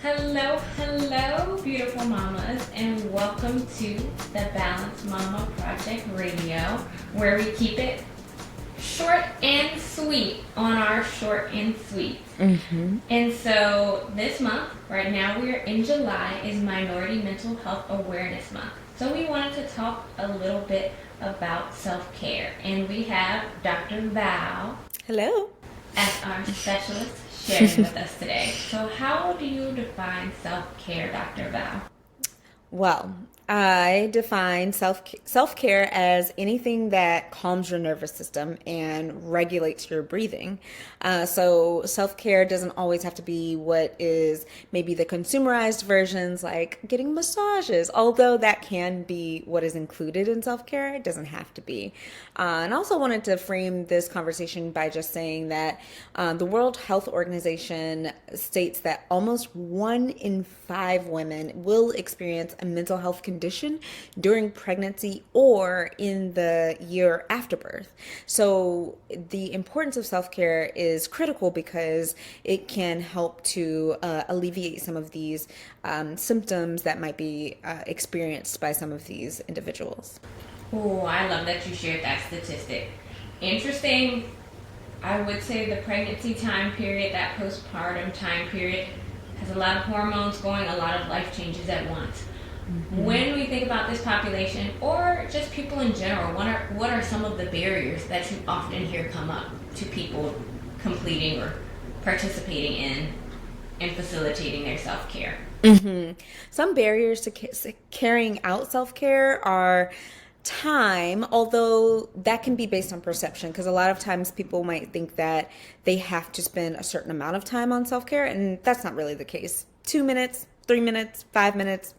Hello, beautiful mamas, and welcome to the Balanced Mama Project Radio, where we keep it short and sweet on our short and sweet. And so this month, right now we're in July, is Minority Mental Health Awareness Month. So we wanted to talk a little bit about self-care, and we have Dr. Val Hello. as our specialist sharing with us today. So how do you define self-care, Dr. Val? Well, I define self-care as anything that calms your nervous system and regulates your breathing. So self-care doesn't always have to be what is maybe the consumerized versions, like getting massages, although that can be what is included in self-care. It doesn't have to be. And I also wanted to frame this conversation by just saying that the World Health Organization states that almost 1 in 5 women will experience a mental health condition during pregnancy or in the year after birth. So the importance of self-care is critical because it can help to alleviate some of these symptoms that might be experienced by some of these individuals. Oh, I love that you shared that statistic. Interesting. I would say the pregnancy time period, that postpartum time period, has a lot of hormones going, a lot of life changes at once. When we think about this population, or just people in general, what are some of the barriers that you often hear come up to people completing or participating in and facilitating their self-care? Some barriers to carrying out self-care are time, although that can be based on perception, because a lot of times people might think that they have to spend a certain amount of time on self-care, and that's not really the case. 2 minutes, 3 minutes, 5 minutes,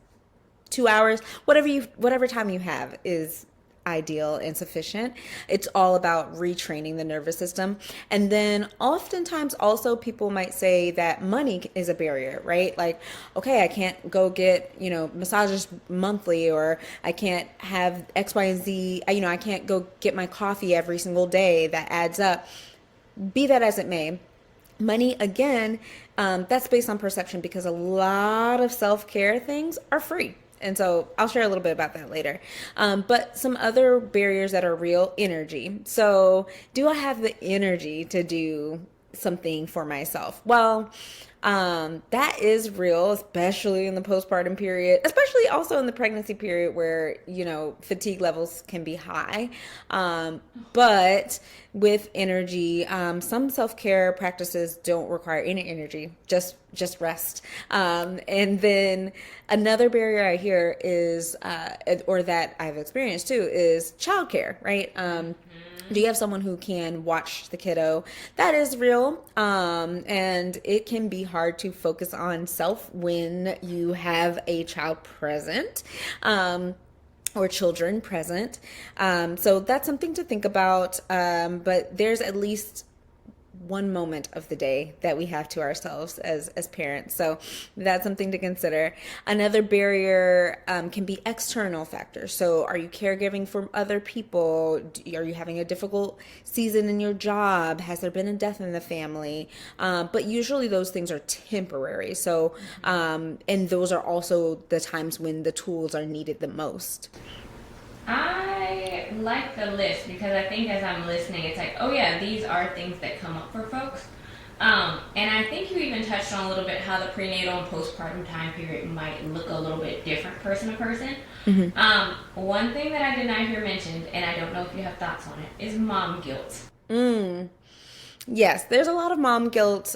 2 hours, whatever time you have is ideal and sufficient. It's all about retraining the nervous system. And then oftentimes also people might say that money is a barrier, right? Like, okay, I can't go get, massages monthly, or I can't have X, Y, and Z. I can't go get my coffee every single day. That adds up. Be that as it may. Money, again, that's based on perception, because a lot of self-care things are free. And so I'll share a little bit about that later. But some other barriers that are real: energy. So do I have the energy to do something for myself? Well, that is real, especially in the postpartum period, especially also in the pregnancy period where, fatigue levels can be high. But with energy, some self-care practices don't require any energy, just rest. And then another barrier I hear is, or that I've experienced too, is childcare, right? Do you have someone who can watch the kiddo? That is real. And it can be hard to focus on self when you have a child present. Or children present. So that's something to think about. But there's at least one moment of the day that we have to ourselves as parents. So that's something to consider. Another barrier can be external factors. So are you caregiving for other people? Are you having a difficult season in your job? Has there been a death in the family? But usually those things are temporary. So, and those are also the times when the tools are needed the most. I like the list because I think as I'm listening, it's like, oh yeah, these are things that come up for folks. And I think you even touched on a little bit how the prenatal and postpartum time period might look a little bit different person to person. One thing that I did not hear mentioned, and I don't know if you have thoughts on it, is mom guilt. Yes, there's a lot of mom guilt.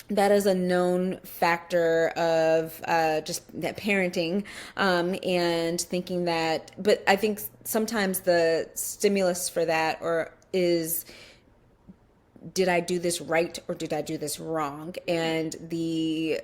That is a known factor of just that parenting, and thinking that. But I think sometimes the stimulus for that is, did I do this right or did I do this wrong? And the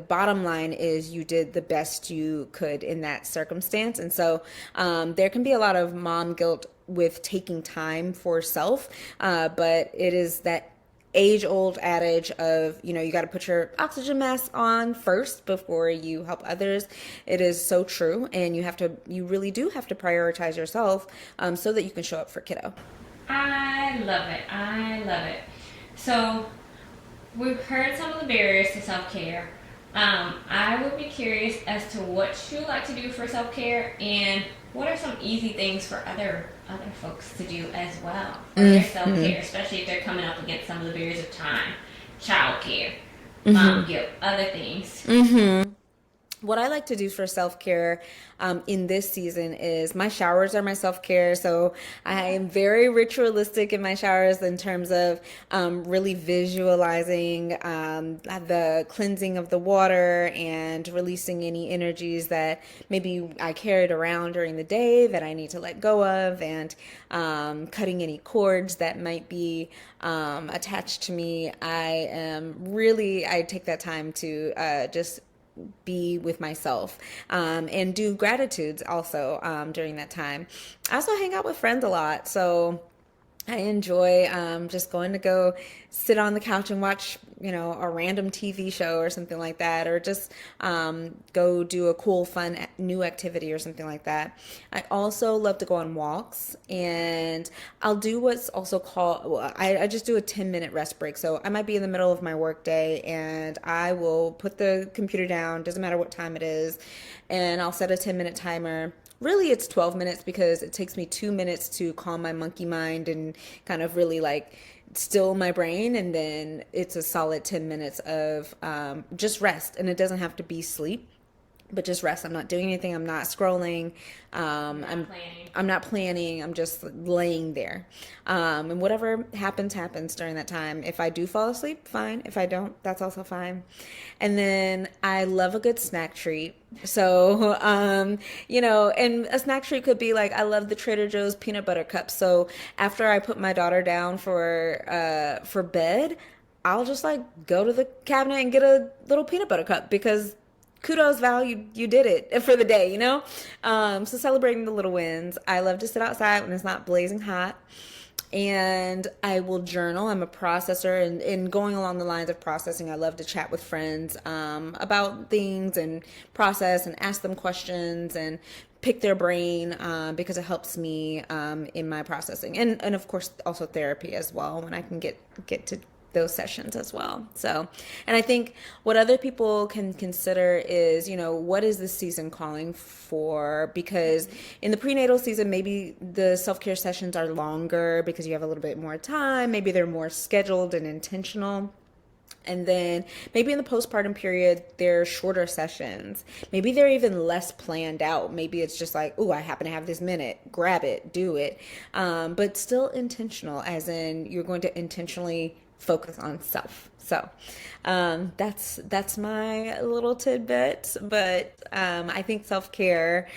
bottom line is you did the best you could in that circumstance. And so there can be a lot of mom guilt with taking time for self, but it is that age-old adage of, you got to put your oxygen mask on first before you help others. It is so true, and you really do have to prioritize yourself so that you can show up for kiddo. I love it. So we've heard some of the barriers to self-care. I would be curious as to what you like to do for self-care and what are some easy things for other folks to do as well for their self-care, especially if they're coming up against some of the barriers of time, childcare, other things. What I like to do for self-care in this season is my showers are my self-care. So I am very ritualistic in my showers in terms of really visualizing the cleansing of the water and releasing any energies that maybe I carried around during the day that I need to let go of, and cutting any cords that might be attached to me. I take that time to just be with myself and do gratitudes also during that time. I also hang out with friends a lot, so I enjoy just going to go sit on the couch and watch, a random TV show or something like that, or just go do a cool, fun, new activity or something like that. I also love to go on walks, and I'll do what's also called, I just do a 10-minute rest break. So I might be in the middle of my work day, and I will put the computer down, doesn't matter what time it is, and I'll set a 10-minute timer. Really, it's 12 minutes because it takes me 2 minutes to calm my monkey mind and kind of really still my brain. And then it's a solid 10 minutes of just rest. And it doesn't have to be sleep, but just rest. I'm not doing anything. I'm not scrolling. I'm not planning. I'm just laying there. And whatever happens during that time. If I do fall asleep, fine. If I don't, that's also fine. And then I love a good snack treat. So, and a snack treat could be I love the Trader Joe's peanut butter cups. So after I put my daughter down for bed, I'll just go to the cabinet and get a little peanut butter cup because kudos, Val, you did it for the day, So celebrating the little wins. I love to sit outside when it's not blazing hot. And I will journal. I'm a processor, and going along the lines of processing, I love to chat with friends about things and process and ask them questions and pick their brain because it helps me in my processing. And of course, also therapy as well when I can get to those sessions as well. So, and I think what other people can consider is, what is this season calling for? Because in the prenatal season, maybe the self-care sessions are longer because you have a little bit more time. Maybe they're more scheduled and intentional. And then maybe in the postpartum period, they're shorter sessions. Maybe they're even less planned out. Maybe it's just I happen to have this minute, grab it, do it. But still intentional, as in you're going to intentionally focus on self. So that's my little tidbit. But I think self-care,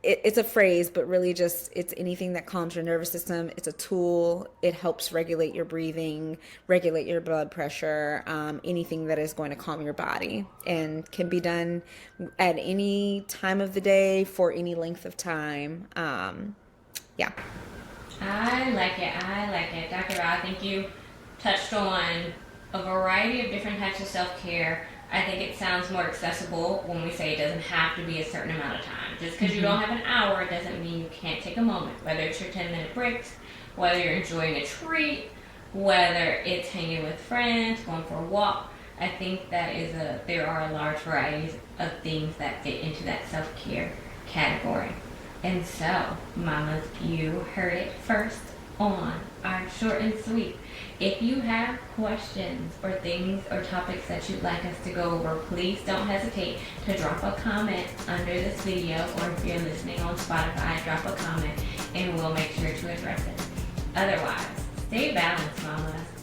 it's a phrase, but really just it's anything that calms your nervous system. It's a tool. It helps regulate your breathing, regulate your blood pressure, anything that is going to calm your body, and can be done at any time of the day for any length of time. Yeah. I like it. Dr. Ra, I think you touched on a variety of different types of self-care. I think it sounds more accessible when we say it doesn't have to be a certain amount of time. Just because you don't have an hour doesn't mean you can't take a moment. Whether it's your 10-minute breaks, whether you're enjoying a treat, whether it's hanging with friends, going for a walk. I think there are a large variety of things that fit into that self-care category. And so, mamas, you heard it first on our short and sweet. If you have questions or things or topics that you'd like us to go over, please don't hesitate to drop a comment under this video, or if you're listening on Spotify, drop a comment and we'll make sure to address it. Otherwise, stay balanced, mamas.